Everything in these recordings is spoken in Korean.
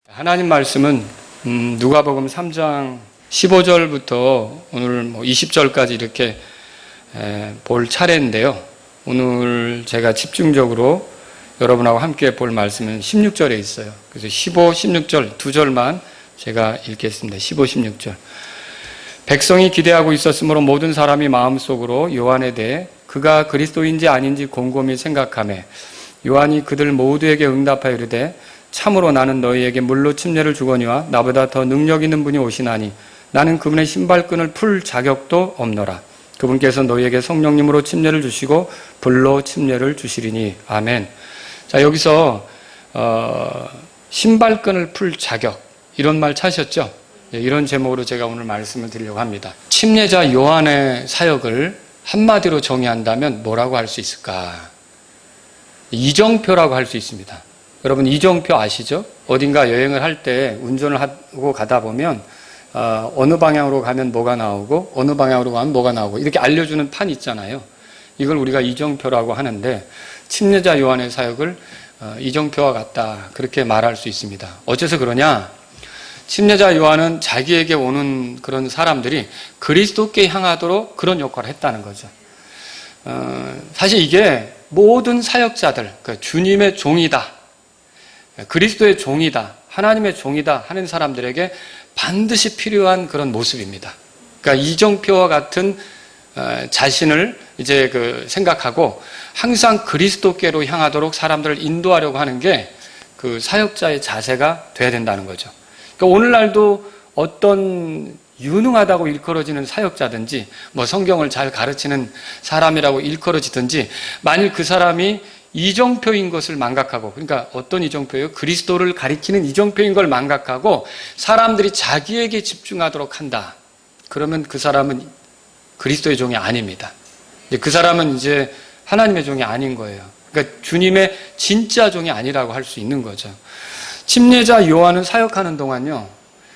하나님 말씀은 누가복음 3장 15절부터 오늘 20절까지 이렇게 볼 차례인데요. 오늘 제가 집중적으로 여러분하고 함께 볼 말씀은 16절에 있어요. 그래서 15, 16절 두 절만 제가 읽겠습니다. 15, 16절. 백성이 기대하고 있었으므로 모든 사람이 마음속으로 요한에 대해 그가 그리스도인지 아닌지 곰곰이 생각하며 요한이 그들 모두에게 응답하여 이르되 참으로 나는 너희에게 물로 침례를 주거니와 나보다 더 능력 있는 분이 오시나니 나는 그분의 신발끈을 풀 자격도 없노라. 그분께서 너희에게 성령님으로 침례를 주시고 불로 침례를 주시리니. 아멘. 자, 여기서 신발끈을 풀 자격, 이런 말 찾으셨죠? 이런 제목으로 제가 오늘 말씀을 드리려고 합니다. 침례자 요한의 사역을 한마디로 정의한다면 뭐라고 할 수 있을까? 이정표라고 할 수 있습니다. 여러분 이정표 아시죠? 어딘가 여행을 할 때 운전을 하고 가다 보면 어느 방향으로 가면 뭐가 나오고 어느 방향으로 가면 뭐가 나오고 이렇게 알려주는 판 있잖아요. 이걸 우리가 이정표라고 하는데 침례자 요한의 사역을 이정표와 같다 그렇게 말할 수 있습니다. 어째서 그러냐? 침례자 요한은 자기에게 오는 그런 사람들이 그리스도께 향하도록 그런 역할을 했다는 거죠. 사실 이게 모든 사역자들, 그러니까 주님의 종이다, 그리스도의 종이다, 하나님의 종이다 하는 사람들에게 반드시 필요한 그런 모습입니다. 그러니까 이정표와 같은 자신을 이제 생각하고 항상 그리스도께로 향하도록 사람들을 인도하려고 하는 게 그 사역자의 자세가 돼야 된다는 거죠. 그러니까 오늘날도 어떤 유능하다고 일컬어지는 사역자든지 성경을 잘 가르치는 사람이라고 일컬어지든지 만일 그 사람이 이정표인 것을 망각하고, 그러니까 어떤 이정표예요? 그리스도를 가리키는 이정표인 걸 망각하고 사람들이 자기에게 집중하도록 한다. 그러면 그 사람은 그리스도의 종이 아닙니다. 그 사람은 이제 하나님의 종이 아닌 거예요. 그러니까 주님의 진짜 종이 아니라고 할 수 있는 거죠. 침례자 요한은 사역하는 동안요,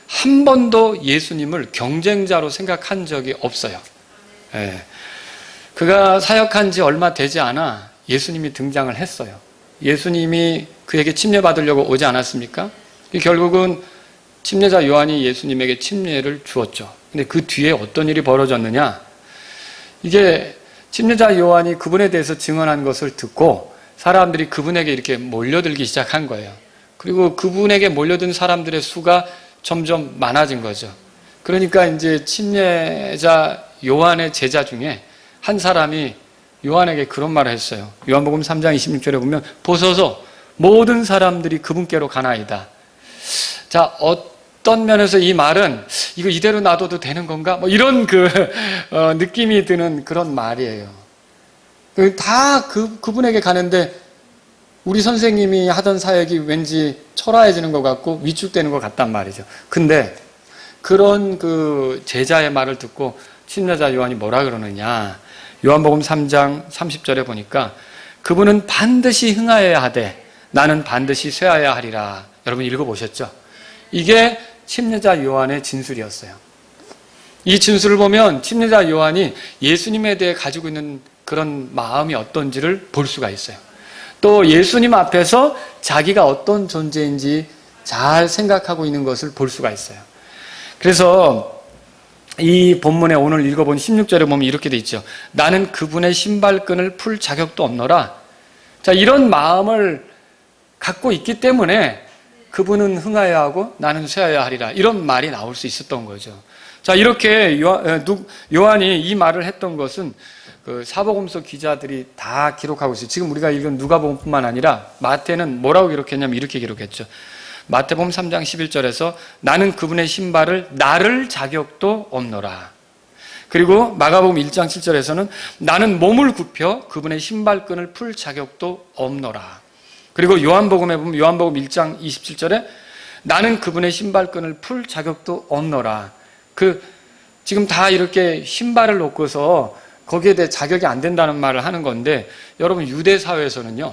한 번도 예수님을 경쟁자로 생각한 적이 없어요. 그가 사역한 지 얼마 되지 않아 예수님이 등장을 했어요. 예수님이 그에게 침례 받으려고 오지 않았습니까? 결국은 침례자 요한이 예수님에게 침례를 주었죠. 근데 그 뒤에 어떤 일이 벌어졌느냐? 이게 침례자 요한이 그분에 대해서 증언한 것을 듣고 사람들이 그분에게 이렇게 몰려들기 시작한 거예요. 그리고 그분에게 몰려든 사람들의 수가 점점 많아진 거죠. 그러니까 이제 침례자 요한의 제자 중에 한 사람이 요한에게 그런 말을 했어요. 요한복음 3장 26절에 보면 보소서 모든 사람들이 그분께로 가나이다. 자, 어떤 면에서 이 말은 이거 이대로 놔둬도 되는 건가? 이런 느낌이 드는 그런 말이에요. 다 그분에게 가는데 우리 선생님이 하던 사역이 왠지 초라해지는 것 같고 위축되는 것 같단 말이죠. 근데 그런 제자의 말을 듣고 침례자 요한이 뭐라 그러느냐? 요한복음 3장 30절에 보니까 그분은 반드시 흥하여야 하되 나는 반드시 쇠하여야 하리라. 여러분 읽어보셨죠? 이게 침례자 요한의 진술이었어요. 이 진술을 보면 침례자 요한이 예수님에 대해 가지고 있는 그런 마음이 어떤지를 볼 수가 있어요. 또 예수님 앞에서 자기가 어떤 존재인지 잘 생각하고 있는 것을 볼 수가 있어요. 그래서 이 본문에 오늘 읽어본 16절에 보면 이렇게 돼 있죠. 나는 그분의 신발끈을 풀 자격도 없노라. 자, 이런 마음을 갖고 있기 때문에 그분은 흥하여야 하고 나는 쇠하여야 하리라. 이런 말이 나올 수 있었던 거죠. 자, 이렇게 요한이 이 말을 했던 것은 사복음서 기자들이 다 기록하고 있어요. 지금 우리가 읽은 누가복음뿐만 아니라 마태는 뭐라고 기록했냐면 이렇게 기록했죠. 마태복음 3장 11절에서 나는 그분의 신발을 나를 자격도 없노라. 그리고 마가복음 1장 7절에서는 나는 몸을 굽혀 그분의 신발끈을 풀 자격도 없노라. 그리고 요한복음에 보면 요한복음 1장 27절에 나는 그분의 신발끈을 풀 자격도 없노라. 지금 다 이렇게 신발을 놓고서 거기에 대해 자격이 안 된다는 말을 하는 건데 여러분 유대 사회에서는요,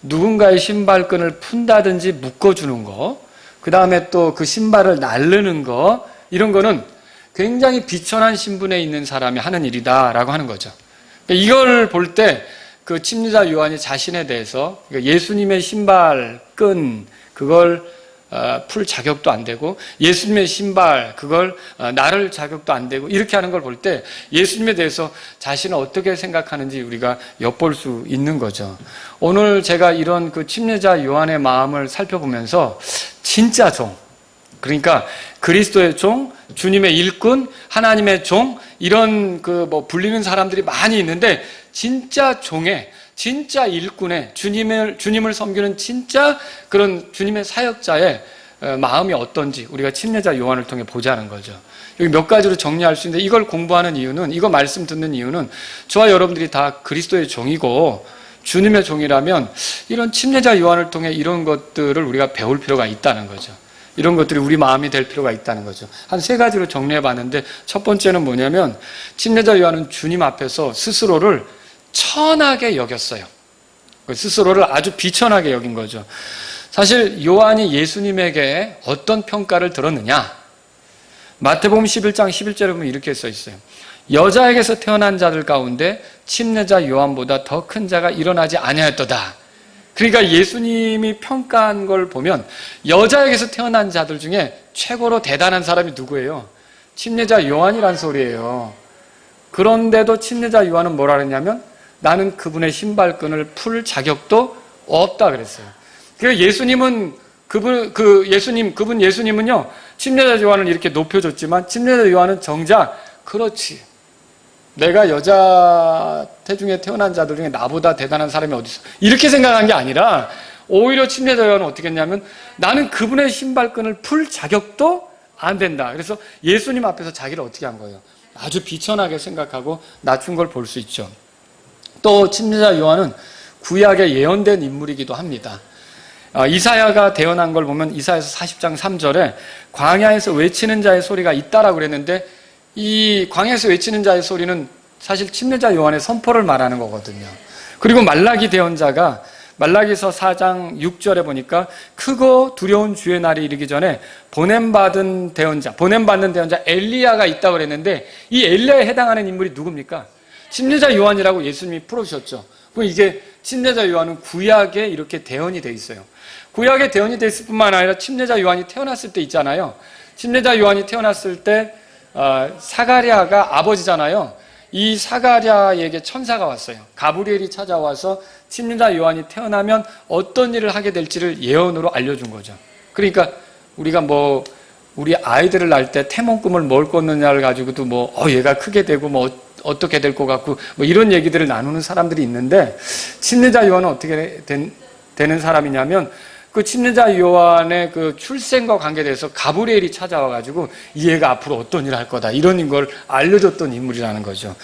누군가의 신발끈을 푼다든지 묶어주는 거, 그 다음에 또 그 신발을 나르는 거, 이런 거는 굉장히 비천한 신분에 있는 사람이 하는 일이다라고 하는 거죠. 이걸 볼 때 그 침례자 요한이 자신에 대해서 예수님의 신발끈 그걸 풀 자격도 안 되고 예수님의 신발 그걸 나를 자격도 안 되고 이렇게 하는 걸 볼 때 예수님에 대해서 자신을 어떻게 생각하는지 우리가 엿볼 수 있는 거죠. 오늘 제가 이런 그 침례자 요한의 마음을 살펴보면서 진짜 종, 그러니까 그리스도의 종, 주님의 일꾼, 하나님의 종, 이런 불리는 사람들이 많이 있는데 진짜 종의, 진짜 일꾼의, 주님을 섬기는 진짜 그런 주님의 사역자의 마음이 어떤지 우리가 침례자 요한을 통해 보자는 거죠. 여기 몇 가지로 정리할 수 있는데 이걸 공부하는 이유는, 이거 말씀 듣는 이유는 저와 여러분들이 다 그리스도의 종이고 주님의 종이라면 이런 침례자 요한을 통해 이런 것들을 우리가 배울 필요가 있다는 거죠. 이런 것들이 우리 마음이 될 필요가 있다는 거죠. 한 3가지로 정리해 봤는데 첫 번째는 뭐냐면 침례자 요한은 주님 앞에서 스스로를 천하게 여겼어요. 스스로를 아주 비천하게 여긴 거죠. 사실 요한이 예수님에게 어떤 평가를 들었느냐? 마태복음 11장 11절에 보면 이렇게 써 있어요. 여자에게서 태어난 자들 가운데 침례자 요한보다 더 큰 자가 일어나지 아니하였도다. 그러니까 예수님이 평가한 걸 보면 여자에게서 태어난 자들 중에 최고로 대단한 사람이 누구예요? 침례자 요한이란 소리예요. 그런데도 침례자 요한은 뭐라 그랬냐면 나는 그분의 신발끈을 풀 자격도 없다 그랬어요. 그러니까 예수님은 그분 예수님은요 침례자 요한을 이렇게 높여줬지만 침례자 요한은 정작 그렇지, 내가 여자 태중에 태어난 자들 중에 나보다 대단한 사람이 어디 있어, 이렇게 생각한 게 아니라 오히려 침례자 요한은 어떻게 했냐면 나는 그분의 신발끈을 풀 자격도 안 된다. 그래서 예수님 앞에서 자기를 어떻게 한 거예요? 아주 비천하게 생각하고 낮춘 걸 볼 수 있죠. 또 침례자 요한은 구약에 예언된 인물이기도 합니다. 이사야가 대언한 걸 보면 이사야서 40장 3절에 광야에서 외치는 자의 소리가 있다라고 그랬는데 이 광야에서 외치는 자의 소리는 사실 침례자 요한의 선포를 말하는 거거든요. 그리고 말라기 대언자가 말라기서 4장 6절에 보니까 크고 두려운 주의 날이 이르기 전에 보냄받는 대언자 엘리야가 있다고 그랬는데 이 엘리야에 해당하는 인물이 누굽니까? 침례자 요한이라고 예수님이 풀어주셨죠. 그럼 이게 침례자 요한은 구약에 이렇게 대언이 돼 있어요. 구약에 대언이 돼 있을 뿐만 아니라 침례자 요한이 태어났을 때 있잖아요. 침례자 요한이 태어났을 때 사가랴가 아버지잖아요. 이 사가랴에게 천사가 왔어요. 가브리엘이 찾아와서 침례자 요한이 태어나면 어떤 일을 하게 될지를 예언으로 알려준 거죠. 그러니까 우리가 우리 아이들을 낳을 때 태몽 꿈을 뭘 꿨느냐를 가지고도 얘가 크게 되고 어떻게 될 것 같고 이런 얘기들을 나누는 사람들이 있는데 침례자 요한은 어떻게 되는 사람이냐면 그 침례자 요한의 그 출생과 관계돼서 가브리엘이 찾아와가지고 이 애가 앞으로 어떤 일을 할 거다 이런 걸 알려줬던 인물이라는 거죠.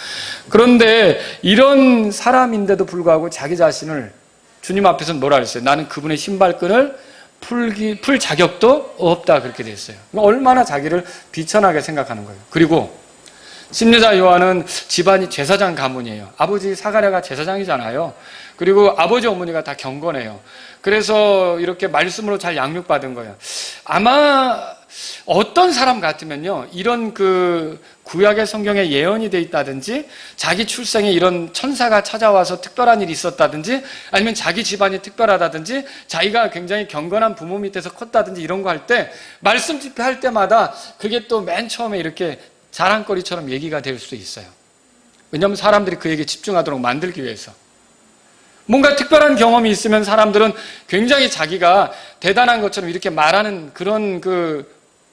그런데 이런 사람인데도 불구하고 자기 자신을 주님 앞에서는 뭐라 그랬어요? 나는 그분의 신발끈을 풀 자격도 없다 그렇게 됐어요. 얼마나 자기를 비천하게 생각하는 거예요. 그리고 침례자 요한은 집안이 제사장 가문이에요. 아버지 사가랴가 제사장이잖아요. 그리고 아버지 어머니가 다 경건해요. 그래서 이렇게 말씀으로 잘 양육받은 거예요. 아마 어떤 사람 같으면요, 이런 구약의 성경에 예언이 돼 있다든지 자기 출생에 이런 천사가 찾아와서 특별한 일이 있었다든지 아니면 자기 집안이 특별하다든지 자기가 굉장히 경건한 부모 밑에서 컸다든지 이런 거 할 때 말씀 집회할 때마다 그게 또 맨 처음에 이렇게 자랑거리처럼 얘기가 될 수도 있어요. 왜냐하면 사람들이 그 얘기에 집중하도록 만들기 위해서. 뭔가 특별한 경험이 있으면 사람들은 굉장히 자기가 대단한 것처럼 이렇게 말하는 그런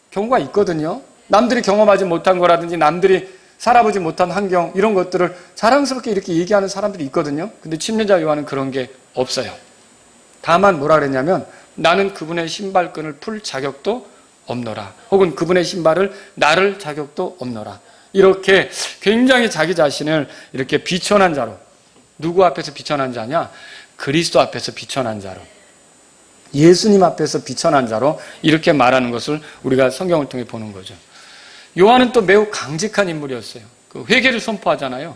경우가 있거든요. 남들이 경험하지 못한 거라든지 남들이 살아보지 못한 환경 이런 것들을 자랑스럽게 이렇게 얘기하는 사람들이 있거든요. 근데 침례자 요한은 그런 게 없어요. 다만 뭐라 그랬냐면 나는 그분의 신발끈을 풀 자격도 없노라. 혹은 그분의 신발을 나를 자격도 없노라. 이렇게 굉장히 자기 자신을 이렇게 비천한 자로, 누구 앞에서 비천한 자냐? 그리스도 앞에서 비천한 자로, 예수님 앞에서 비천한 자로 이렇게 말하는 것을 우리가 성경을 통해 보는 거죠. 요한은 또 매우 강직한 인물이었어요. 회개를 선포하잖아요.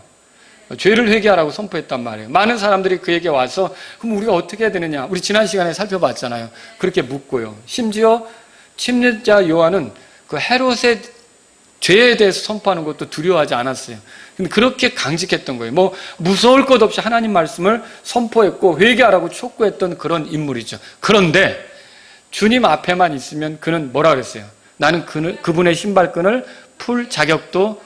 죄를 회개하라고 선포했단 말이에요. 많은 사람들이 그에게 와서 그럼 우리가 어떻게 해야 되느냐? 우리 지난 시간에 살펴봤잖아요. 그렇게 묻고요. 심지어 침례자 요한은 헤롯의 죄에 대해서 선포하는 것도 두려워하지 않았어요. 근데 그렇게 강직했던 거예요. 무서울 것 없이 하나님 말씀을 선포했고 회개하라고 촉구했던 그런 인물이죠. 그런데 주님 앞에만 있으면 그는 뭐라 그랬어요? 나는 그분의 신발끈을 풀 자격도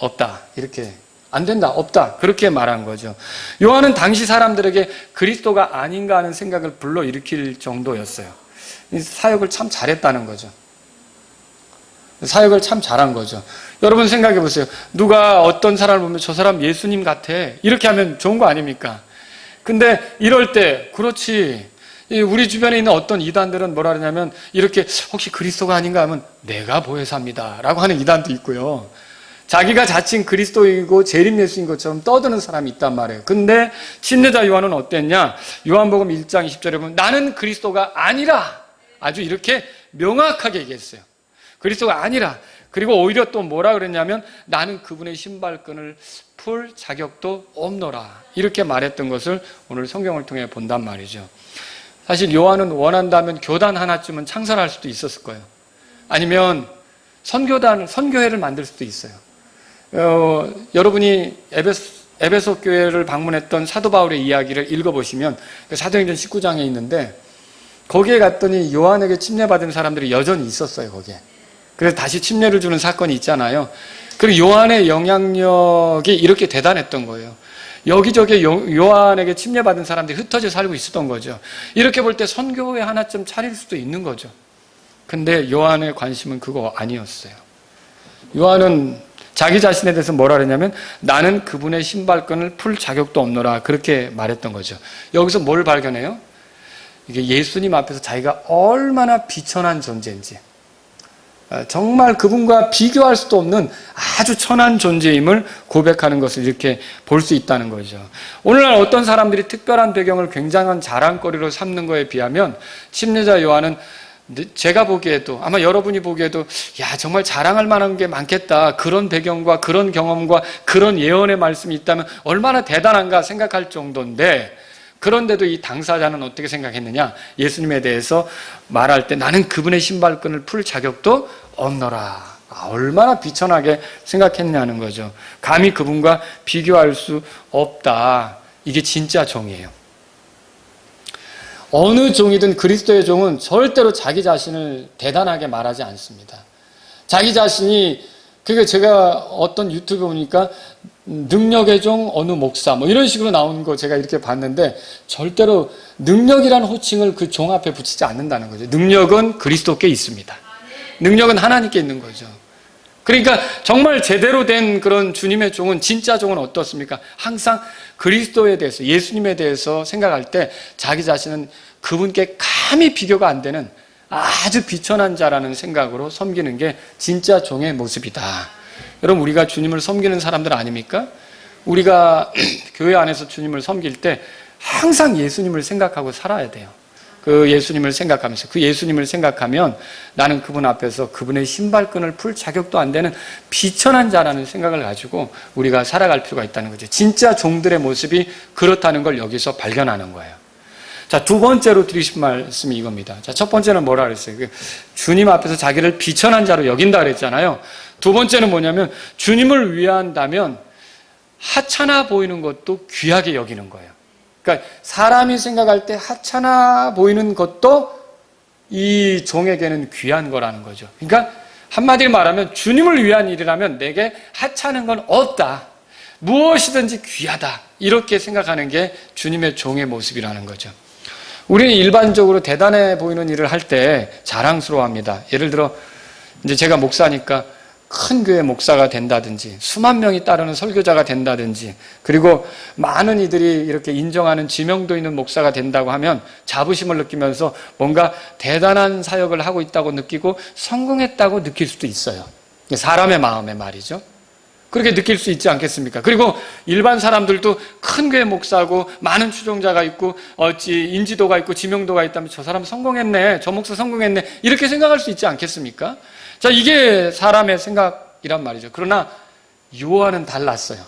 없다. 이렇게 안 된다. 없다. 그렇게 말한 거죠. 요한은 당시 사람들에게 그리스도가 아닌가 하는 생각을 불러일으킬 정도였어요. 사역을 참 잘했다는 거죠. 사역을 참 잘한 거죠. 여러분 생각해 보세요. 누가 어떤 사람을 보면 저 사람 예수님 같아. 이렇게 하면 좋은 거 아닙니까? 근데 이럴 때 그렇지. 우리 주변에 있는 어떤 이단들은 뭐라 그러냐면 이렇게 혹시 그리스도가 아닌가 하면 내가 보혜사입니다 라고 하는 이단도 있고요. 자기가 자칭 그리스도이고 재림 예수인 것처럼 떠드는 사람이 있단 말이에요. 근데 침례자 요한은 어땠냐? 요한복음 1장 20절에 보면 나는 그리스도가 아니라 아주 이렇게 명확하게 얘기했어요. 그리스도가 아니라. 그리고 오히려 또 뭐라 그랬냐면 나는 그분의 신발끈을 풀 자격도 없노라. 이렇게 말했던 것을 오늘 성경을 통해 본단 말이죠. 사실 요한은 원한다면 교단 하나쯤은 창설할 수도 있었을 거예요. 아니면 선교회를 만들 수도 있어요. 여러분이 에베소 교회를 방문했던 사도 바울의 이야기를 읽어보시면 사도행전 19장에 있는데 거기에 갔더니 요한에게 침례받은 사람들이 여전히 있었어요. 거기에. 그래서 다시 침례를 주는 사건이 있잖아요. 그리고 요한의 영향력이 이렇게 대단했던 거예요. 여기저기 요한에게 침례받은 사람들이 흩어져 살고 있었던 거죠. 이렇게 볼 때 선교회 하나쯤 차릴 수도 있는 거죠. 근데 요한의 관심은 그거 아니었어요. 요한은 자기 자신에 대해서 뭐라 그랬냐면 나는 그분의 신발끈을 풀 자격도 없노라 그렇게 말했던 거죠. 여기서 뭘 발견해요? 이게 예수님 앞에서 자기가 얼마나 비천한 존재인지, 정말 그분과 비교할 수도 없는 아주 천한 존재임을 고백하는 것을 이렇게 볼 수 있다는 거죠. 오늘날 어떤 사람들이 특별한 배경을 굉장한 자랑거리로 삼는 거에 비하면 침례자 요한은 제가 보기에도 아마 여러분이 보기에도 야 정말 자랑할 만한 게 많겠다. 그런 배경과 그런 경험과 그런 예언의 말씀이 있다면 얼마나 대단한가 생각할 정도인데, 그런데도 이 당사자는 어떻게 생각했느냐? 예수님에 대해서 말할 때 나는 그분의 신발끈을 풀 자격도 없노라. 얼마나 비천하게 생각했느냐는 거죠. 감히 그분과 비교할 수 없다. 이게 진짜 종이에요. 어느 종이든 그리스도의 종은 절대로 자기 자신을 대단하게 말하지 않습니다. 자기 자신이, 그게 제가 어떤 유튜브 보니까 능력의 종 어느 목사 뭐 이런 식으로 나오는 거 제가 이렇게 봤는데 절대로 능력이라는 호칭을 그 종 앞에 붙이지 않는다는 거죠. 능력은 그리스도께 있습니다. 능력은 하나님께 있는 거죠. 그러니까 정말 제대로 된 그런 주님의 종은, 진짜 종은 어떻습니까? 항상 그리스도에 대해서, 예수님에 대해서 생각할 때 자기 자신은 그분께 감히 비교가 안 되는 아주 비천한 자라는 생각으로 섬기는 게 진짜 종의 모습이다. 여러분, 우리가 주님을 섬기는 사람들 아닙니까? 우리가 교회 안에서 주님을 섬길 때 항상 예수님을 생각하고 살아야 돼요. 그 예수님을 생각하면서, 그 예수님을 생각하면 나는 그분 앞에서 그분의 신발끈을 풀 자격도 안 되는 비천한 자라는 생각을 가지고 우리가 살아갈 필요가 있다는 거죠. 진짜 종들의 모습이 그렇다는 걸 여기서 발견하는 거예요. 자, 두 번째로 드리신 말씀이 이겁니다. 자, 첫 번째는 뭐라 그랬어요? 주님 앞에서 자기를 비천한 자로 여긴다 그랬잖아요. 두 번째는 뭐냐면 주님을 위한다면 하찮아 보이는 것도 귀하게 여기는 거예요. 그러니까 사람이 생각할 때 하찮아 보이는 것도 이 종에게는 귀한 거라는 거죠. 그러니까 한마디로 말하면 주님을 위한 일이라면 내게 하찮은 건 없다. 무엇이든지 귀하다. 이렇게 생각하는 게 주님의 종의 모습이라는 거죠. 우리는 일반적으로 대단해 보이는 일을 할 때 자랑스러워합니다. 예를 들어 이제 제가 목사니까 큰 교회 목사가 된다든지, 수만 명이 따르는 설교자가 된다든지, 그리고 많은 이들이 이렇게 인정하는 지명도 있는 목사가 된다고 하면 자부심을 느끼면서 뭔가 대단한 사역을 하고 있다고 느끼고 성공했다고 느낄 수도 있어요. 사람의 마음의 말이죠. 그렇게 느낄 수 있지 않겠습니까? 그리고 일반 사람들도 큰 교회 목사고 많은 추종자가 있고 인지도가 있고 지명도가 있다면 저 사람 성공했네, 저 목사 성공했네, 이렇게 생각할 수 있지 않겠습니까? 자, 이게 사람의 생각이란 말이죠. 그러나 요한은 달랐어요.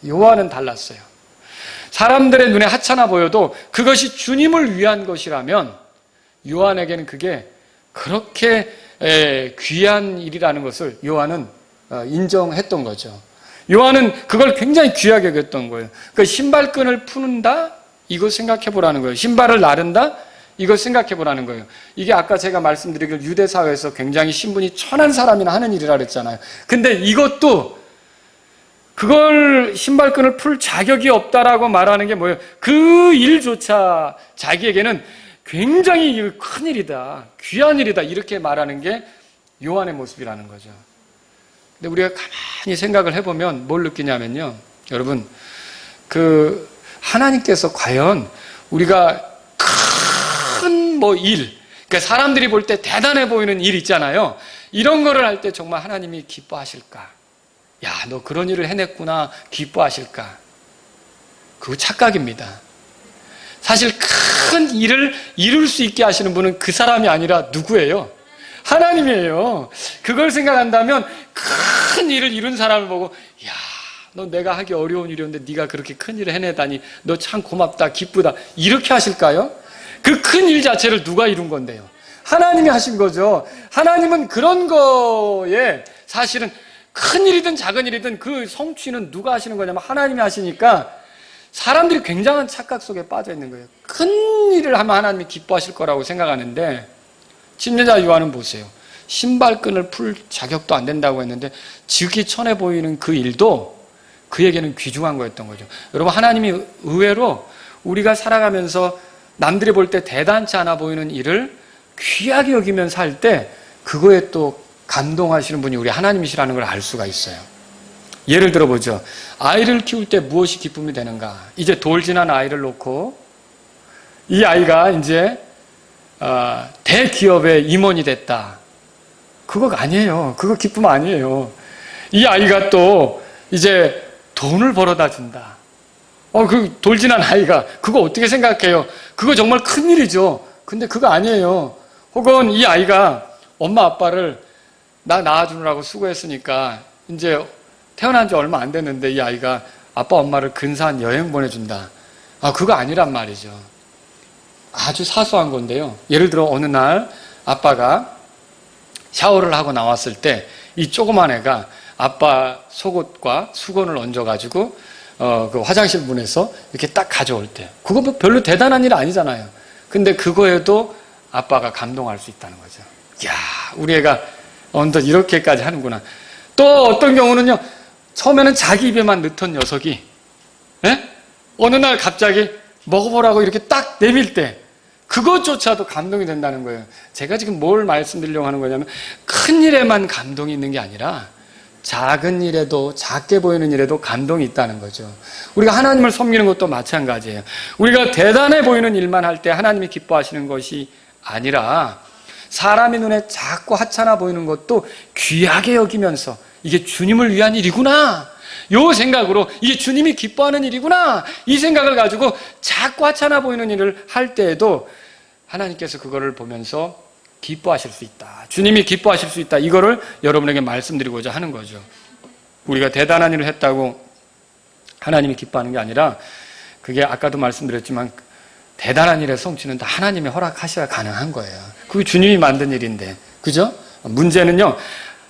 요한은 달랐어요. 사람들의 눈에 하찮아 보여도 그것이 주님을 위한 것이라면 요한에게는 그게 그렇게 귀한 일이라는 것을 요한은 인정했던 거죠. 요한은 그걸 굉장히 귀하게 여겼던 거예요. 그 신발끈을 푸는다? 이거 생각해 보라는 거예요. 신발을 나른다? 이걸 생각해 보라는 거예요. 이게 아까 제가 말씀드린 유대 사회에서 굉장히 신분이 천한 사람이나 하는 일이라 그랬잖아요. 근데 이것도 그걸 신발끈을 풀 자격이 없다라고 말하는 게 뭐예요? 그 일조차 자기에게는 굉장히 큰 일이다, 귀한 일이다, 이렇게 말하는 게 요한의 모습이라는 거죠. 근데 우리가 가만히 생각을 해보면 뭘 느끼냐면요, 여러분, 하나님께서 과연 우리가 큰 일, 그러니까 사람들이 볼 때 대단해 보이는 일 있잖아요. 이런 거를 할 때 정말 하나님이 기뻐하실까? 야, 너 그런 일을 해냈구나, 기뻐하실까? 그거 착각입니다. 사실 큰 일을 이룰 수 있게 하시는 분은 그 사람이 아니라 누구예요? 하나님이에요. 그걸 생각한다면 큰 일을 이룬 사람을 보고, 야, 너 내가 하기 어려운 일이었는데 네가 그렇게 큰 일을 해내다니 너 참 고맙다, 기쁘다, 이렇게 하실까요? 그 큰 일 자체를 누가 이룬 건데요? 하나님이 하신 거죠. 하나님은 그런 거에 사실은 큰 일이든 작은 일이든 그 성취는 누가 하시는 거냐면 하나님이 하시니까 사람들이 굉장한 착각 속에 빠져 있는 거예요. 큰 일을 하면 하나님이 기뻐하실 거라고 생각하는데, 침례자 요한은 보세요. 신발끈을 풀 자격도 안 된다고 했는데 지극히 천해 보이는 그 일도 그에게는 귀중한 거였던 거죠. 여러분, 하나님이 의외로 우리가 살아가면서 남들이 볼 때 대단치 않아 보이는 일을 귀하게 여기면서 할 때 그거에 또 감동하시는 분이 우리 하나님이시라는 걸 알 수가 있어요. 예를 들어보죠. 아이를 키울 때 무엇이 기쁨이 되는가? 이제 돌 지난 아이를 놓고 이 아이가 이제 대기업의 임원이 됐다. 그거 아니에요. 그거 기쁨 아니에요. 이 아이가 또 이제 돈을 벌어다 준다. 그 돌 지난 아이가 그거 어떻게 생각해요? 그거 정말 큰일이죠. 근데 그거 아니에요. 혹은 이 아이가 엄마 아빠를 나 낳아주느라고 수고했으니까 이제 태어난 지 얼마 안 됐는데 이 아이가 아빠 엄마를 근사한 여행 보내준다. 그거 아니란 말이죠. 아주 사소한 건데요. 예를 들어 어느 날 아빠가 샤워를 하고 나왔을 때 이 조그만 애가 아빠 속옷과 수건을 얹어가지고 그 화장실 문에서 이렇게 딱 가져올 때, 그거 뭐 별로 대단한 일 아니잖아요. 근데 그거에도 아빠가 감동할 수 있다는 거죠. 이야, 우리 애가 언뜻 이렇게까지 하는구나. 또 어떤 경우는요, 처음에는 자기 입에만 넣던 녀석이 어느 날 갑자기 먹어보라고 이렇게 딱 내밀 때 그것조차도 감동이 된다는 거예요. 제가 지금 뭘 말씀드리려고 하는 거냐면 큰 일에만 감동이 있는 게 아니라 작은 일에도, 작게 보이는 일에도 감동이 있다는 거죠. 우리가 하나님을 섬기는 것도 마찬가지예요. 우리가 대단해 보이는 일만 할 때 하나님이 기뻐하시는 것이 아니라 사람의 눈에 작고 하찮아 보이는 것도 귀하게 여기면서 이게 주님을 위한 일이구나, 요 생각으로 이게 주님이 기뻐하는 일이구나, 이 생각을 가지고 작고 하찮아 보이는 일을 할 때에도 하나님께서 그거를 보면서 기뻐하실 수 있다, 주님이 기뻐하실 수 있다, 이거를 여러분에게 말씀드리고자 하는 거죠. 우리가 대단한 일을 했다고 하나님이 기뻐하는 게 아니라, 그게 아까도 말씀드렸지만 대단한 일의 성취는 다 하나님이 허락하셔야 가능한 거예요. 그게 주님이 만든 일인데, 그죠? 문제는요,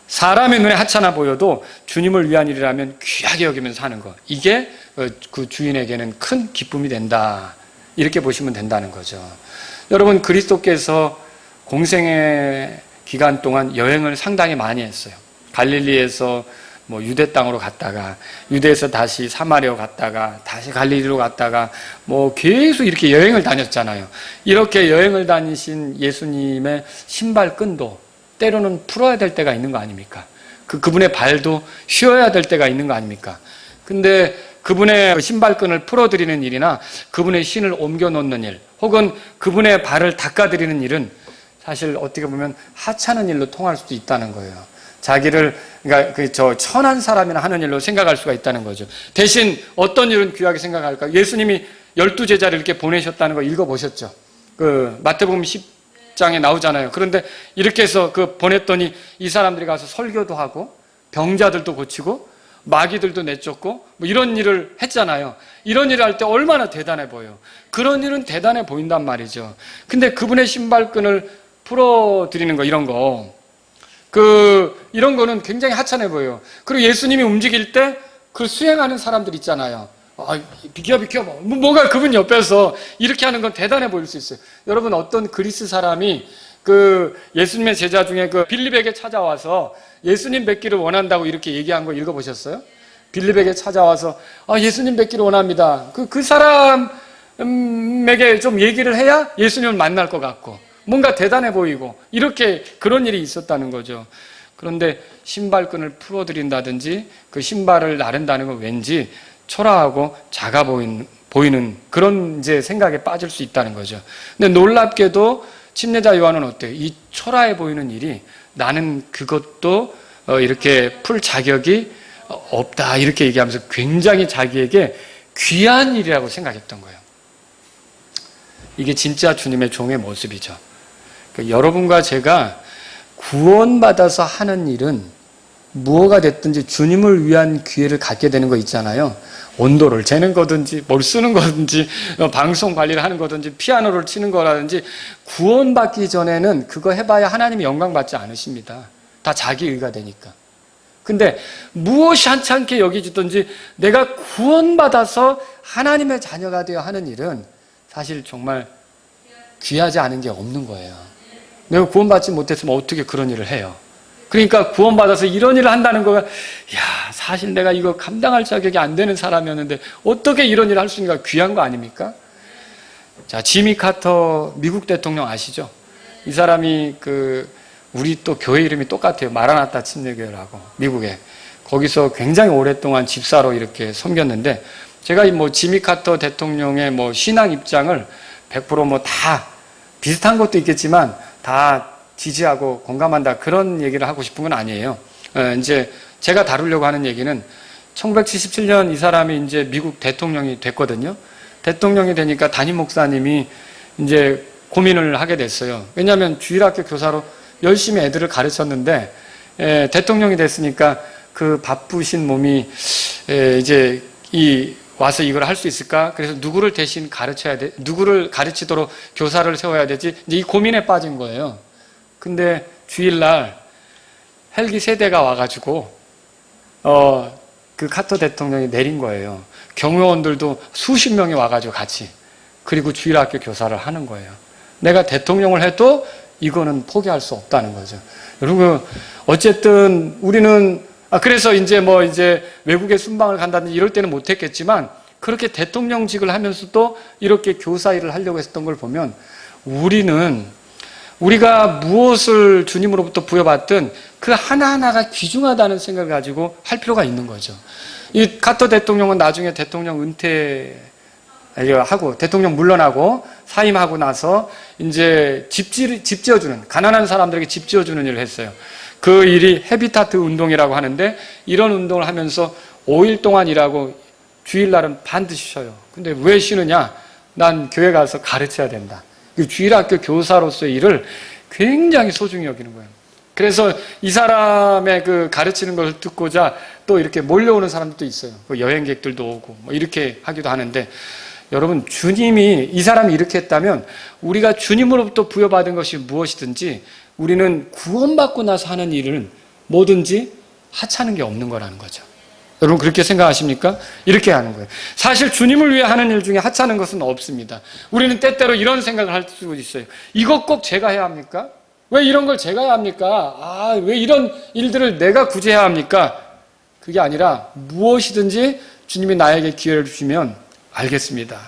사람의 눈에 하찮아 보여도 주님을 위한 일이라면 귀하게 여기면서 하는 거, 이게 그 주인에게는 큰 기쁨이 된다, 이렇게 보시면 된다는 거죠. 여러분, 그리스도께서 공생의 기간 동안 여행을 상당히 많이 했어요. 갈릴리에서 유대 땅으로 갔다가, 유대에서 다시 사마리아 갔다가, 다시 갈릴리로 갔다가, 계속 이렇게 여행을 다녔잖아요. 이렇게 여행을 다니신 예수님의 신발끈도 때로는 풀어야 될 때가 있는 거 아닙니까? 그분의 발도 쉬어야 될 때가 있는 거 아닙니까? 근데 그분의 신발끈을 풀어드리는 일이나 그분의 신을 옮겨 놓는 일, 혹은 그분의 발을 닦아드리는 일은 사실 어떻게 보면 하찮은 일로 통할 수도 있다는 거예요. 자기를, 그러니까 천한 사람이나 하는 일로 생각할 수가 있다는 거죠. 대신 어떤 일은 귀하게 생각할까? 예수님이 12제자를 이렇게 보내셨다는 거 읽어보셨죠? 마태복음 10장에 나오잖아요. 그런데 이렇게 해서 보냈더니 이 사람들이 가서 설교도 하고 병자들도 고치고 마귀들도 내쫓고 이런 일을 했잖아요. 이런 일을 할 때 얼마나 대단해 보여요. 그런 일은 대단해 보인단 말이죠. 근데 그분의 신발끈을 풀어드리는 거, 이런 거, 이런 거는 굉장히 하찮아 보여요. 그리고 예수님이 움직일 때 그 수행하는 사람들 있잖아요. 비켜 뭐가 그분 옆에서 이렇게 하는 건 대단해 보일 수 있어요. 여러분, 어떤 그리스 사람이 그 예수님의 제자 중에 그 빌립에게 찾아와서 예수님 뵙기를 원한다고 이렇게 얘기한 거 읽어보셨어요? 빌립에게 찾아와서 예수님 뵙기를 원합니다. 그 사람에게 좀 얘기를 해야 예수님을 만날 것 같고 뭔가 대단해 보이고 이렇게 그런 일이 있었다는 거죠. 그런데 신발끈을 풀어드린다든지 그 신발을 나른다는 건 왠지 초라하고 작아 보이는 그런 이제 생각에 빠질 수 있다는 거죠. 근데 놀랍게도 침례자 요한은 어때요? 이 초라해 보이는 일이 나는 그것도 이렇게 풀 자격이 없다 이렇게 얘기하면서 굉장히 자기에게 귀한 일이라고 생각했던 거예요. 이게 진짜 주님의 종의 모습이죠. 그러니까 여러분과 제가 구원받아서 하는 일은 무엇가 됐든지 주님을 위한 기회를 갖게 되는 거 있잖아요. 온도를 재는 거든지 뭘 쓰는 거든지 방송 관리를 하는 거든지 피아노를 치는 거라든지 구원받기 전에는 그거 해봐야 하나님이 영광 받지 않으십니다. 다 자기 의가 되니까. 근데 무엇이 한찮게 여기지든지 내가 구원받아서 하나님의 자녀가 되어 하는 일은 사실 정말 귀하지 않은 게 없는 거예요. 내가 구원받지 못했으면 어떻게 그런 일을 해요? 그러니까 구원받아서 이런 일을 한다는 거가 사실 내가 이거 감당할 자격이 안 되는 사람이었는데 어떻게 이런 일을 할 수 있는가 귀한 거 아닙니까? 자, 지미 카터 미국 대통령 아시죠? 이 사람이 우리 또 교회 이름이 똑같아요. 마라나타 침례교회라고 미국에 거기서 굉장히 오랫동안 집사로 이렇게 섬겼는데 제가 지미 카터 대통령의 신앙 입장을 100% 다 비슷한 것도 있겠지만 다 지지하고 공감한다 그런 얘기를 하고 싶은 건 아니에요. 이제 제가 다루려고 하는 얘기는 1977년 이 사람이 이제 미국 대통령이 됐거든요. 대통령이 되니까 담임 목사님이 이제 고민을 하게 됐어요. 왜냐하면 주일학교 교사로 열심히 애들을 가르쳤는데 대통령이 됐으니까 그 바쁘신 몸이 이제 와서 이걸 할 수 있을까? 그래서 누구를 대신 가르쳐야 돼? 누구를 가르치도록 교사를 세워야 되지? 이제 이 고민에 빠진 거예요. 근데 주일날 헬기 세대가 와가지고 그 카터 대통령이 내린 거예요. 경호원들도 수십 명이 와가지고 같이 그리고 주일학교 교사를 하는 거예요. 내가 대통령을 해도 이거는 포기할 수 없다는 거죠. 여러분 어쨌든 우리는 그래서 이제 외국에 순방을 간다든지 이럴 때는 못했겠지만 그렇게 대통령직을 하면서도 이렇게 교사 일을 하려고 했던 걸 보면 우리가 무엇을 주님으로부터 부여받든 그 하나하나가 귀중하다는 생각을 가지고 할 필요가 있는 거죠. 이 카터 대통령은 나중에 대통령 은퇴하고 대통령 물러나고 사임하고 나서 이제 집 지어주는 가난한 사람들에게 집 지어주는 일을 했어요. 그 일이 헤비타트 운동이라고 하는데 이런 운동을 하면서 5일 동안 일하고 주일날은 반드시 쉬어요. 근데 왜 쉬느냐? 난 교회 가서 가르쳐야 된다. 주일학교 교사로서의 일을 굉장히 소중히 여기는 거예요. 그래서 이 사람의 그 가르치는 걸 듣고자 또 이렇게 몰려오는 사람들도 있어요. 여행객들도 오고 이렇게 하기도 하는데 여러분 주님이 이 사람이 이렇게 했다면 우리가 주님으로부터 부여받은 것이 무엇이든지 우리는 구원받고 나서 하는 일은 뭐든지 하찮은 게 없는 거라는 거죠. 여러분 그렇게 생각하십니까? 이렇게 하는 거예요. 사실 주님을 위해 하는 일 중에 하찮은 것은 없습니다. 우리는 때때로 이런 생각을 할 수 있어요. 이것 꼭 제가 해야 합니까? 왜 이런 걸 제가 해야 합니까? 왜 이런 일들을 내가 굳이 해야 합니까? 그게 아니라 무엇이든지 주님이 나에게 기회를 주시면 알겠습니다.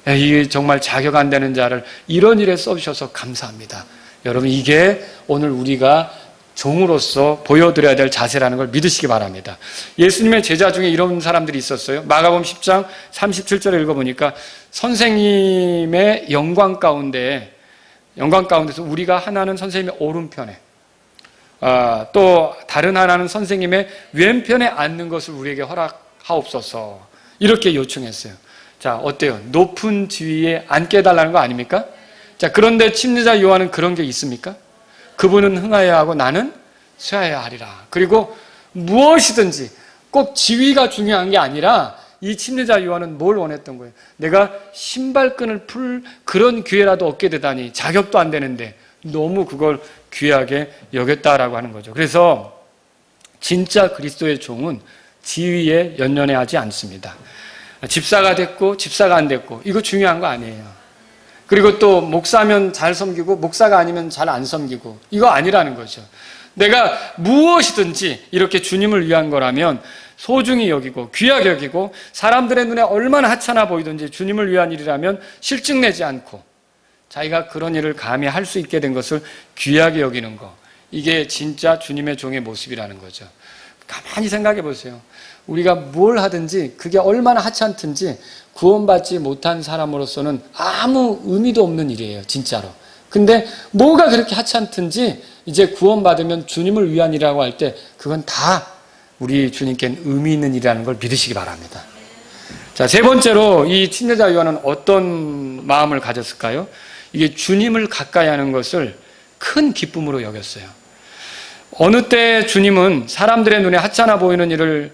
이게 정말 자격 안 되는 자를 이런 일에 써주셔서 감사합니다. 여러분 이게 오늘 우리가 종으로서 보여드려야 될 자세라는 걸 믿으시기 바랍니다. 예수님의 제자 중에 이런 사람들이 있었어요. 마가복음 10장 37절에 읽어보니까 선생님의 영광 가운데서 우리가 하나는 선생님의 오른편에 또 다른 하나는 선생님의 왼편에 앉는 것을 우리에게 허락하옵소서 이렇게 요청했어요. 자, 어때요? 높은 지위에 앉게 해달라는 거 아닙니까? 자, 그런데 침례자 요한은 그런 게 있습니까? 그분은 흥하여야 하고 나는 쇠하여야 하리라. 그리고 무엇이든지 꼭 지위가 중요한 게 아니라 이 침례자 요한은 뭘 원했던 거예요? 내가 신발끈을 풀 그런 기회라도 얻게 되다니 자격도 안 되는데 너무 그걸 귀하게 여겼다라고 하는 거죠. 그래서 진짜 그리스도의 종은 지위에 연연해 하지 않습니다. 집사가 됐고 집사가 안 됐고 이거 중요한 거 아니에요. 그리고 또 목사면 잘 섬기고 목사가 아니면 잘 안 섬기고 이거 아니라는 거죠. 내가 무엇이든지 이렇게 주님을 위한 거라면 소중히 여기고 귀하게 여기고 사람들의 눈에 얼마나 하찮아 보이든지 주님을 위한 일이라면 실증내지 않고 자기가 그런 일을 감히 할 수 있게 된 것을 귀하게 여기는 거, 이게 진짜 주님의 종의 모습이라는 거죠. 가만히 생각해 보세요. 우리가 뭘 하든지 그게 얼마나 하찮든지 구원받지 못한 사람으로서는 아무 의미도 없는 일이에요, 진짜로. 근데 뭐가 그렇게 하찮든지 이제 구원받으면 주님을 위한 일이라고 할 때 그건 다 우리 주님께는 의미 있는 일이라는 걸 믿으시기 바랍니다. 자, 세 번째로 이 침례자 요한은 어떤 마음을 가졌을까요? 이게 주님을 가까이 하는 것을 큰 기쁨으로 여겼어요. 어느 때 주님은 사람들의 눈에 하찮아 보이는 일을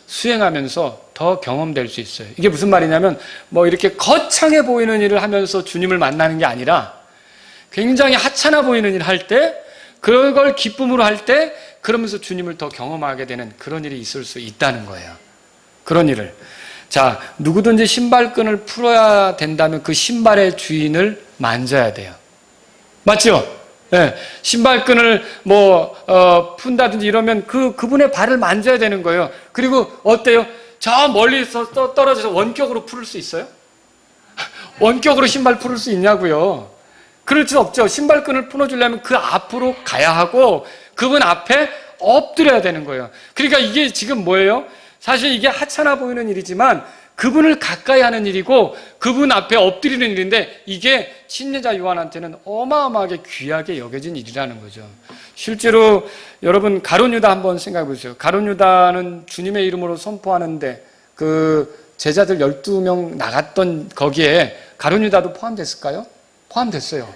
수행하면서 더 경험될 수 있어요. 이게 무슨 말이냐면 뭐 이렇게 거창해 보이는 일을 하면서 주님을 만나는 게 아니라 굉장히 하찮아 보이는 일을 할 때 그걸 기쁨으로 할 때 그러면서 주님을 더 경험하게 되는 그런 일이 있을 수 있다는 거예요. 그런 일을. 자, 누구든지 신발끈을 풀어야 된다면 그 신발의 주인을 만져야 돼요. 맞죠? 네. 신발끈을 푼다든지 이러면 그분의 발을 만져야 되는 거예요. 그리고 어때요? 저 멀리서 떨어져서 원격으로 풀을 수 있어요? 원격으로 신발 풀을 수 있냐고요? 그럴 수 없죠. 신발끈을 풀어주려면 그 앞으로 가야 하고 그분 앞에 엎드려야 되는 거예요. 그러니까 이게 지금 뭐예요? 사실 이게 하찮아 보이는 일이지만 그분을 가까이 하는 일이고 그분 앞에 엎드리는 일인데 이게 침례자 요한한테는 어마어마하게 귀하게 여겨진 일이라는 거죠. 실제로 여러분 가룟 유다 한번 생각해 보세요. 가룟 유다는 주님의 이름으로 선포하는데 그 제자들 12명 나갔던 거기에 가룟 유다도 포함됐을까요? 포함됐어요.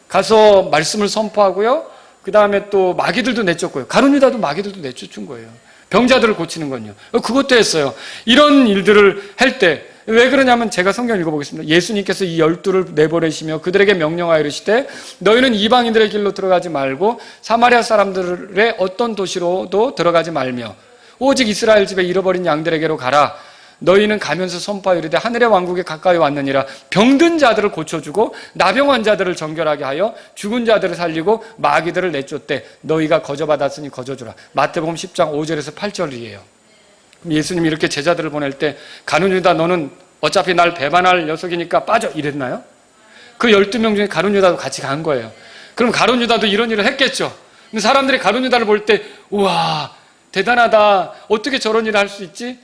가서 말씀을 선포하고요. 그 다음에 또 마귀들도 내쫓고요. 가룟 유다도 마귀들도 내쫓은 거예요. 병자들을 고치는 건요. 그것도 했어요. 이런 일들을 할 때 왜 그러냐면 제가 성경 읽어보겠습니다. 예수님께서 이 12를 내보내시며 그들에게 명령하여 이르시되 너희는 이방인들의 길로 들어가지 말고 사마리아 사람들의 어떤 도시로도 들어가지 말며 오직 이스라엘 집에 잃어버린 양들에게로 가라. 너희는 가면서 선포하여 이르되 하늘의 왕국에 가까이 왔느니라. 병든 자들을 고쳐주고 나병 환자들을 정결하게 하여 죽은 자들을 살리고 마귀들을 내쫓되 너희가 거저받았으니 거저주라. 마태복음 10장 5절에서 8절이에요. 예수님이 이렇게 제자들을 보낼 때 가룟 유다 너는 어차피 날 배반할 녀석이니까 빠져 이랬나요? 그 12명 중에 가룟 유다도 같이 간 거예요. 그럼 가룟 유다도 이런 일을 했겠죠. 근데 사람들이 가룟 유다를 볼 때 우와 대단하다. 어떻게 저런 일을 할 수 있지?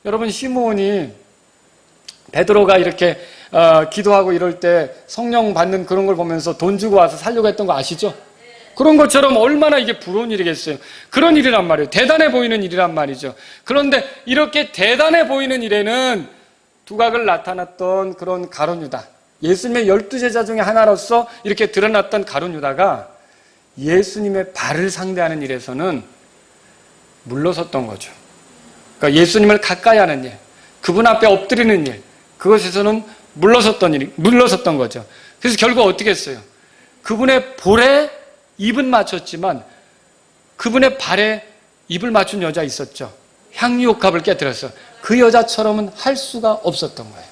여러분 시므온이 베드로가 이렇게 기도하고 이럴 때 성령 받는 그런 걸 보면서 돈 주고 와서 살려고 했던 거 아시죠? 그런 것처럼 얼마나 이게 부러운 일이겠어요. 그런 일이란 말이에요. 대단해 보이는 일이란 말이죠. 그런데 이렇게 대단해 보이는 일에는 두각을 나타났던 그런 가룟 유다, 예수님의 12제자 중에 하나로서 이렇게 드러났던 가룟 유다가 예수님의 발을 상대하는 일에서는 물러섰던 거죠. 그러니까 예수님을 가까이 하는 일, 그분 앞에 엎드리는 일, 그것에서는 물러섰던 거죠. 그래서 결국 어떻게 했어요? 그분의 볼에 입은 맞췄지만 그분의 발에 입을 맞춘 여자 있었죠. 향유옥합을 깨뜨렸어요. 그 여자처럼은 할 수가 없었던 거예요.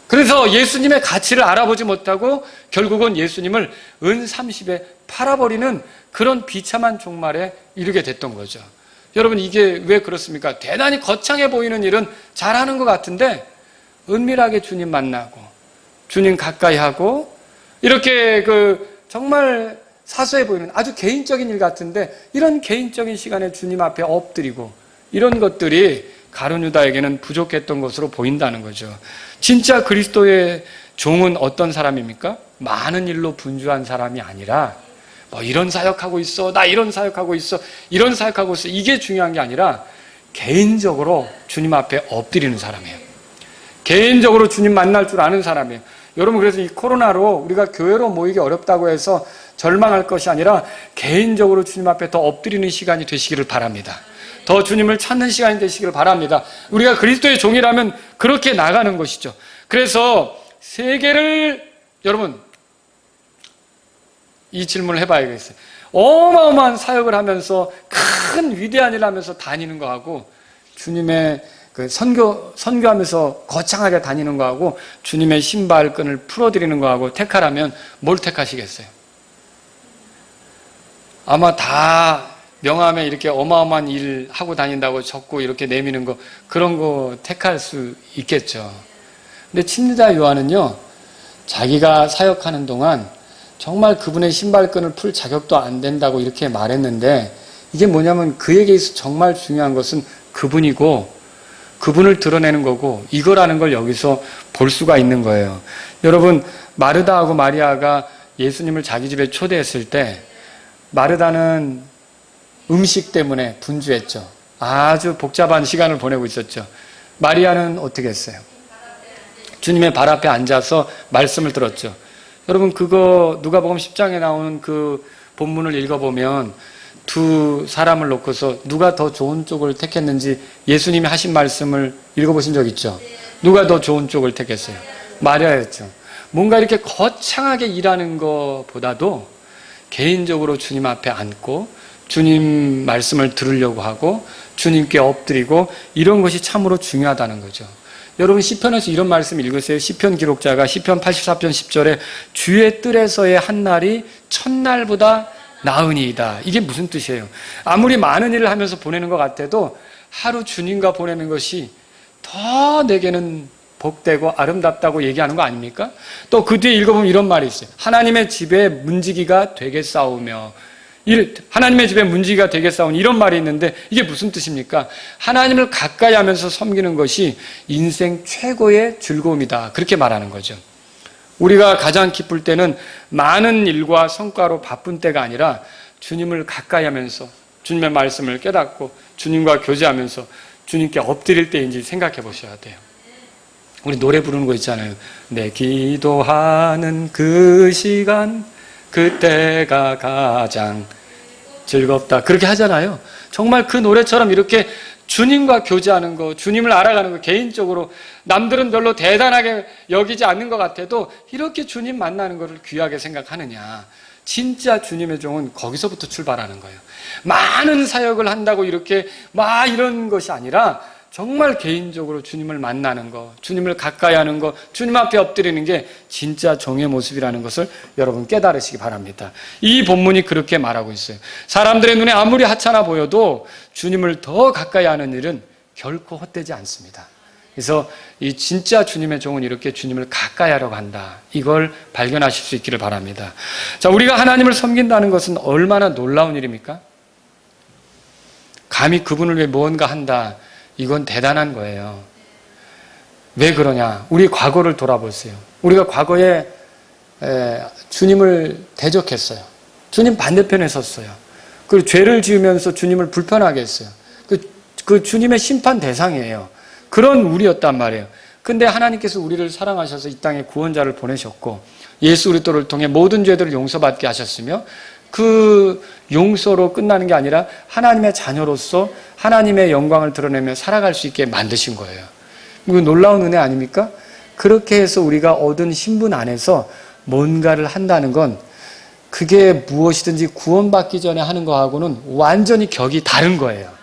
그래서 예수님의 가치를 알아보지 못하고 결국은 예수님을 은 30에 팔아버리는 그런 비참한 종말에 이르게 됐던 거죠. 여러분 이게 왜 그렇습니까? 대단히 거창해 보이는 일은 잘하는 것 같은데 은밀하게 주님 만나고 주님 가까이 하고 이렇게 정말 사소해 보이는 아주 개인적인 일 같은데 이런 개인적인 시간에 주님 앞에 엎드리고 이런 것들이 가룟 유다에게는 부족했던 것으로 보인다는 거죠. 진짜 그리스도의 종은 어떤 사람입니까? 많은 일로 분주한 사람이 아니라 뭐 이런 사역하고 있어, 나 이런 사역하고 있어, 이런 사역하고 있어, 이게 중요한 게 아니라 개인적으로 주님 앞에 엎드리는 사람이에요. 개인적으로 주님 만날 줄 아는 사람이에요. 여러분 그래서 이 코로나로 우리가 교회로 모이기 어렵다고 해서 절망할 것이 아니라 개인적으로 주님 앞에 더 엎드리는 시간이 되시기를 바랍니다. 더 주님을 찾는 시간이 되시기를 바랍니다. 우리가 그리스도의 종이라면 그렇게 나가는 것이죠. 그래서 세계를 여러분 이 질문을 해봐야겠어요. 어마어마한 사역을 하면서 큰 위대한 일을 하면서 다니는 거하고 주님의 그 선교하면서 거창하게 다니는 거하고 주님의 신발끈을 풀어드리는 거하고 택하라면 뭘 택하시겠어요? 아마 다 명함에 이렇게 어마어마한 일 하고 다닌다고 적고 이렇게 내미는 거, 그런 거 택할 수 있겠죠. 근데 침례자 요한은요, 자기가 사역하는 동안 정말 그분의 신발끈을 풀 자격도 안 된다고 이렇게 말했는데, 이게 뭐냐면 그에게 있어 정말 중요한 것은 그분이고 그분을 드러내는 거고 이거라는 걸 여기서 볼 수가 있는 거예요. 여러분, 마르다하고 마리아가 예수님을 자기 집에 초대했을 때 마르다는 음식 때문에 분주했죠. 아주 복잡한 시간을 보내고 있었죠. 마리아는 어떻게 했어요? 주님의 발 앞에 앉아서 말씀을 들었죠. 여러분, 그거 누가복음 10장에 나오는 그 본문을 읽어보면 두 사람을 놓고서 누가 더 좋은 쪽을 택했는지 예수님이 하신 말씀을 읽어보신 적 있죠? 누가 더 좋은 쪽을 택했어요? 마리아였죠. 뭔가 이렇게 거창하게 일하는 것보다도 개인적으로 주님 앞에 앉고 주님 말씀을 들으려고 하고 주님께 엎드리고 이런 것이 참으로 중요하다는 거죠. 여러분, 시편에서 이런 말씀 읽으세요. 시편 기록자가 시편 84편 10절에 주의 뜰에서의 한 날이 천날보다 나으니이다. 이게 무슨 뜻이에요? 아무리 많은 일을 하면서 보내는 것 같아도 하루 주님과 보내는 것이 더 내게는 복되고 아름답다고 얘기하는 거 아닙니까? 또 그 뒤에 읽어보면 이런 말이 있어요. 하나님의 집에 문지기가 되겠사오며, 하나님의 집에 문지기가 되겠사오니, 이런 말이 있는데 이게 무슨 뜻입니까? 하나님을 가까이 하면서 섬기는 것이 인생 최고의 즐거움이다. 그렇게 말하는 거죠. 우리가 가장 기쁠 때는 많은 일과 성과로 바쁜 때가 아니라 주님을 가까이 하면서 주님의 말씀을 깨닫고 주님과 교제하면서 주님께 엎드릴 때인지 생각해 보셔야 돼요. 우리 노래 부르는 거 있잖아요. 내 기도하는 그 시간, 그때가 가장 즐겁다. 그렇게 하잖아요. 정말 그 노래처럼 이렇게 주님과 교제하는 거, 주님을 알아가는 거, 개인적으로 남들은 별로 대단하게 여기지 않는 것 같아도 이렇게 주님 만나는 것을 귀하게 생각하느냐. 진짜 주님의 종은 거기서부터 출발하는 거예요. 많은 사역을 한다고 이렇게 막 이런 것이 아니라 정말 개인적으로 주님을 만나는 거, 주님을 가까이 하는 거, 주님 앞에 엎드리는 게 진짜 종의 모습이라는 것을 여러분 깨달으시기 바랍니다. 이 본문이 그렇게 말하고 있어요. 사람들의 눈에 아무리 하찮아 보여도 주님을 더 가까이 하는 일은 결코 헛되지 않습니다. 그래서 이 진짜 주님의 종은 이렇게 주님을 가까이 하려고 한다. 이걸 발견하실 수 있기를 바랍니다. 자, 우리가 하나님을 섬긴다는 것은 얼마나 놀라운 일입니까? 감히 그분을 위해 무언가 한다. 이건 대단한 거예요. 왜 그러냐? 우리 과거를 돌아보세요. 우리가 과거에 주님을 대적했어요. 주님 반대편에 섰어요. 그리고 죄를 지으면서 주님을 불편하게 했어요. 그 주님의 심판 대상이에요. 그런 우리였단 말이에요. 근데 하나님께서 우리를 사랑하셔서 이 땅에 구원자를 보내셨고 예수 그리스도를 통해 모든 죄들을 용서받게 하셨으며 그 용서로 끝나는 게 아니라 하나님의 자녀로서 하나님의 영광을 드러내며 살아갈 수 있게 만드신 거예요. 이거 놀라운 은혜 아닙니까? 그렇게 해서 우리가 얻은 신분 안에서 뭔가를 한다는 건 그게 무엇이든지 구원받기 전에 하는 거하고는 완전히 격이 다른 거예요.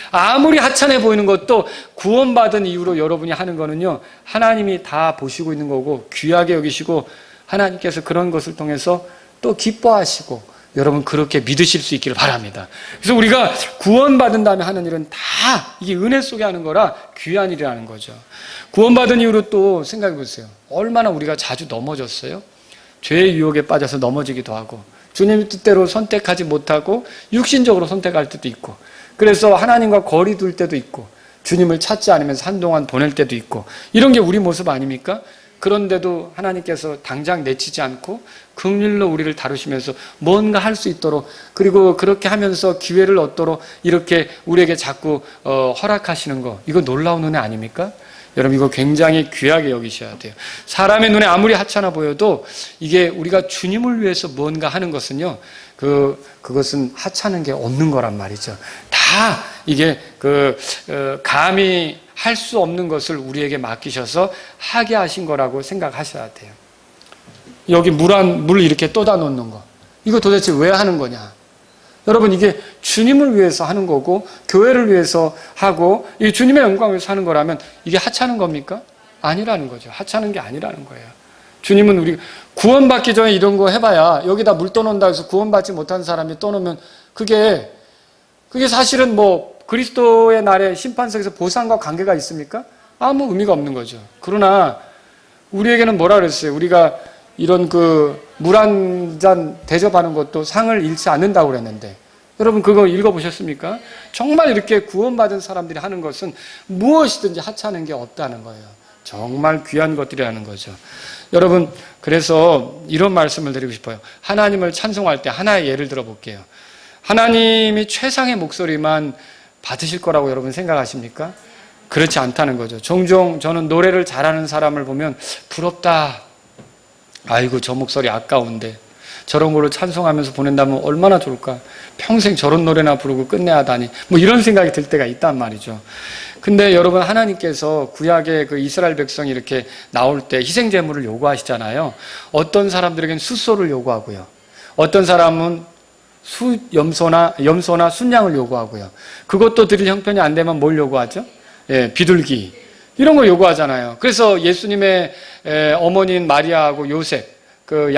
아무리 하찮아 보이는 것도 구원받은 이후로 여러분이 하는 거는요, 하나님이 다 보시고 있는 거고 귀하게 여기시고 하나님께서 그런 것을 통해서 또 기뻐하시고 여러분 그렇게 믿으실 수 있기를 바랍니다. 그래서 우리가 구원받은 다음에 하는 일은 다 이게 은혜 속에 하는 거라 귀한 일이라는 거죠. 구원받은 이후로 또 생각해 보세요. 얼마나 우리가 자주 넘어졌어요? 죄의 유혹에 빠져서 넘어지기도 하고 주님의 뜻대로 선택하지 못하고 육신적으로 선택할 때도 있고 그래서 하나님과 거리 둘 때도 있고 주님을 찾지 않으면서 한동안 보낼 때도 있고 이런 게 우리 모습 아닙니까? 그런데도 하나님께서 당장 내치지 않고 긍휼로 우리를 다루시면서 뭔가 할 수 있도록 그리고 그렇게 하면서 기회를 얻도록 이렇게 우리에게 자꾸 허락하시는 거 이거 놀라운 은혜 아닙니까? 여러분 이거 굉장히 귀하게 여기셔야 돼요. 사람의 눈에 아무리 하찮아 보여도 이게 우리가 주님을 위해서 뭔가 하는 것은요 그것은 하찮은 게 없는 거란 말이죠. 다 이게 감히 할 수 없는 것을 우리에게 맡기셔서 하게 하신 거라고 생각하셔야 돼요. 여기 물 이렇게 떠다 놓는 거. 이거 도대체 왜 하는 거냐? 여러분, 이게 주님을 위해서 하는 거고 교회를 위해서 하고 이 주님의 영광을 위해서 하는 거라면 이게 하찮은 겁니까? 아니라는 거죠. 하찮은 게 아니라는 거예요. 주님은 우리 구원받기 전에 이런 거 해봐야 여기다 물 떠놓는다 해서 구원받지 못한 사람이 떠놓으면 그게 사실은 뭐 그리스도의 날에 심판석에서 보상과 관계가 있습니까? 아무 의미가 없는 거죠. 그러나 우리에게는 뭐라 그랬어요? 우리가 이런 물 한 잔 대접하는 것도 상을 잃지 않는다고 그랬는데 여러분 그거 읽어보셨습니까? 정말 이렇게 구원받은 사람들이 하는 것은 무엇이든지 하찮은 게 없다는 거예요. 정말 귀한 것들이라는 거죠. 여러분, 그래서 이런 말씀을 드리고 싶어요. 하나님을 찬송할 때 하나의 예를 들어볼게요. 하나님이 최상의 목소리만 받으실 거라고 여러분 생각하십니까? 그렇지 않다는 거죠. 종종 저는 노래를 잘하는 사람을 보면 부럽다. 아이고, 저 목소리 아까운데 저런 걸로 찬송하면서 보낸다면 얼마나 좋을까. 평생 저런 노래나 부르고 끝내야 하다니. 뭐 이런 생각이 들 때가 있단 말이죠. 근데 여러분, 하나님께서 구약의 그 이스라엘 백성이 이렇게 나올 때 희생제물을 요구하시잖아요. 어떤 사람들에게는 숫소를 요구하고요. 어떤 사람은 염소나 순양을 요구하고요. 그것도 드릴 형편이 안 되면 뭘 요구하죠? 예, 비둘기. 이런 거 요구하잖아요. 그래서 예수님의 어머니인 마리아하고 요셉, 그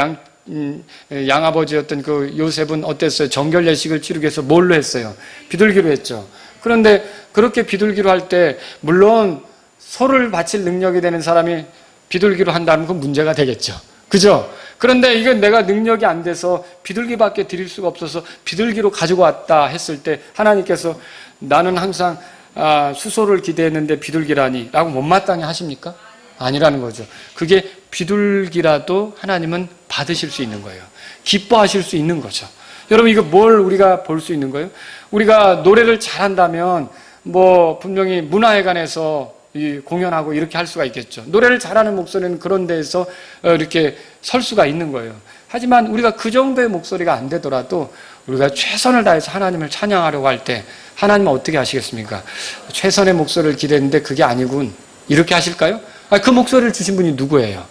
양아버지였던 그 요셉은 어땠어요? 정결 예식을 치르기 위해서 뭘로 했어요? 비둘기로 했죠. 그런데 그렇게 비둘기로 할 때 물론 소를 바칠 능력이 되는 사람이 비둘기로 한다면 그건 문제가 되겠죠. 그죠? 그런데 이건 내가 능력이 안 돼서 비둘기밖에 드릴 수가 없어서 비둘기로 가지고 왔다 했을 때 하나님께서 나는 항상 수소를 기대했는데 비둘기라니 라고 못마땅히 하십니까? 아니라는 거죠. 그게 비둘기라도 하나님은 받으실 수 있는 거예요. 기뻐하실 수 있는 거죠. 여러분, 이거 뭘 우리가 볼 수 있는 거예요? 우리가 노래를 잘한다면 뭐 분명히 문화회관에서 공연하고 이렇게 할 수가 있겠죠. 노래를 잘하는 목소리는 그런 데에서 이렇게 설 수가 있는 거예요. 하지만 우리가 그 정도의 목소리가 안 되더라도 우리가 최선을 다해서 하나님을 찬양하려고 할 때 하나님은 어떻게 하시겠습니까? 최선의 목소리를 기대했는데 그게 아니군. 이렇게 하실까요? 그 목소리를 주신 분이 누구예요?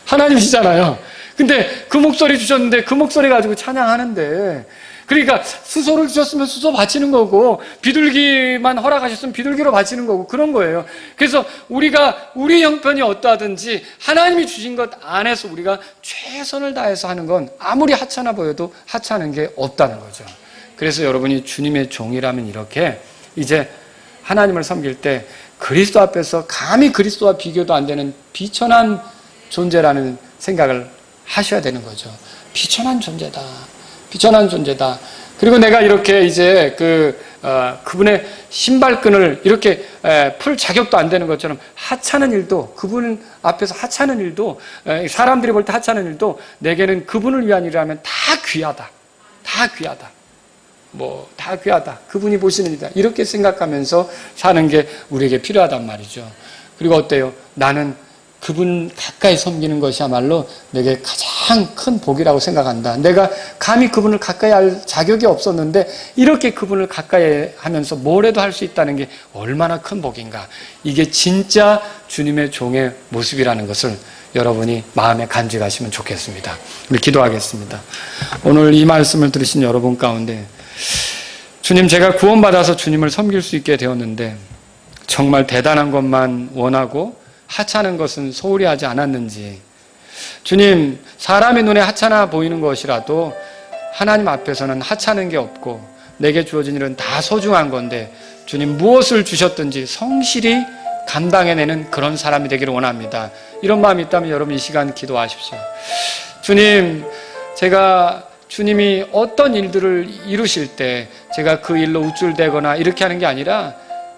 하나님이시잖아요. 근데 그 목소리 주셨는데 그 목소리 가지고 찬양하는데, 그러니까 수소를 주셨으면 수소 바치는 거고 비둘기만 허락하셨으면 비둘기로 바치는 거고 그런 거예요. 그래서 우리가 우리 형편이 어떠하든지 하나님이 주신 것 안에서 우리가 최선을 다해서 하는 건 아무리 하찮아 보여도 하찮은 게 없다는 거죠. 그래서 여러분이 주님의 종이라면 이렇게 이제 하나님을 섬길 때 그리스도 앞에서 감히 그리스도와 비교도 안 되는 비천한 존재라는 생각을 하셔야 되는 거죠. 비천한 존재다. 비천한 존재다. 그리고 내가 이렇게 이제 그분의 신발끈을 이렇게 풀 자격도 안 되는 것처럼 하찮은 일도, 그분 앞에서 하찮은 일도, 사람들이 볼 때 하찮은 일도 내게는 그분을 위한 일이라면 다 귀하다. 다 귀하다. 다 귀하다. 그분이 보시는 일이다. 이렇게 생각하면서 사는 게 우리에게 필요하단 말이죠. 그리고 어때요? 나는 그분 가까이 섬기는 것이야말로 내게 가장 큰 복이라고 생각한다. 내가 감히 그분을 가까이 할 자격이 없었는데 이렇게 그분을 가까이 하면서 뭘 해도 할 수 있다는 게 얼마나 큰 복인가. 이게 진짜 주님의 종의 모습이라는 것을 여러분이 마음에 간직하시면 좋겠습니다. 우리 기도하겠습니다. 오늘 이 말씀을 들으신 여러분 가운데 주님, 제가 구원받아서 주님을 섬길 수 있게 되었는데 정말 대단한 것만 원하고 하찮은 것은 소홀히 하지 않았는지, 주님, 사람의 눈에 하찮아 보이는 것이라도 하나님 앞에서는 하찮은 게 없고 내게 주어진 일은 다 소중한 건데 주님, 무엇을 주셨든지 성실히 감당해내는 그런 사람이 되기를 원합니다. 이런 마음이 있다면 여러분 이 시간 기도하십시오. 주님, 제가 주님이 어떤 일들을 이루실 때 제가 그 일로 우쭐대거나 이렇게 하는 게 아니라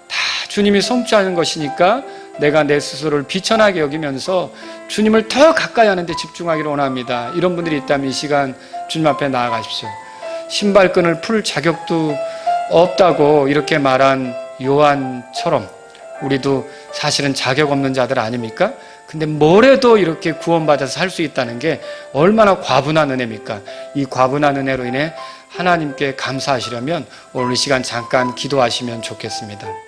다 주님이 성취하는 것이니까 내가 내 스스로를 비천하게 여기면서 주님을 더 가까이 하는 데 집중하기를 원합니다. 이런 분들이 있다면 이 시간 주님 앞에 나아가십시오. 신발끈을 풀 자격도 없다고 이렇게 말한 요한처럼 우리도 사실은 자격 없는 자들 아닙니까? 근데 뭘 해도 이렇게 구원받아서 살 수 있다는 게 얼마나 과분한 은혜입니까? 이 과분한 은혜로 인해 하나님께 감사하시려면 오늘 이 시간 잠깐 기도하시면 좋겠습니다.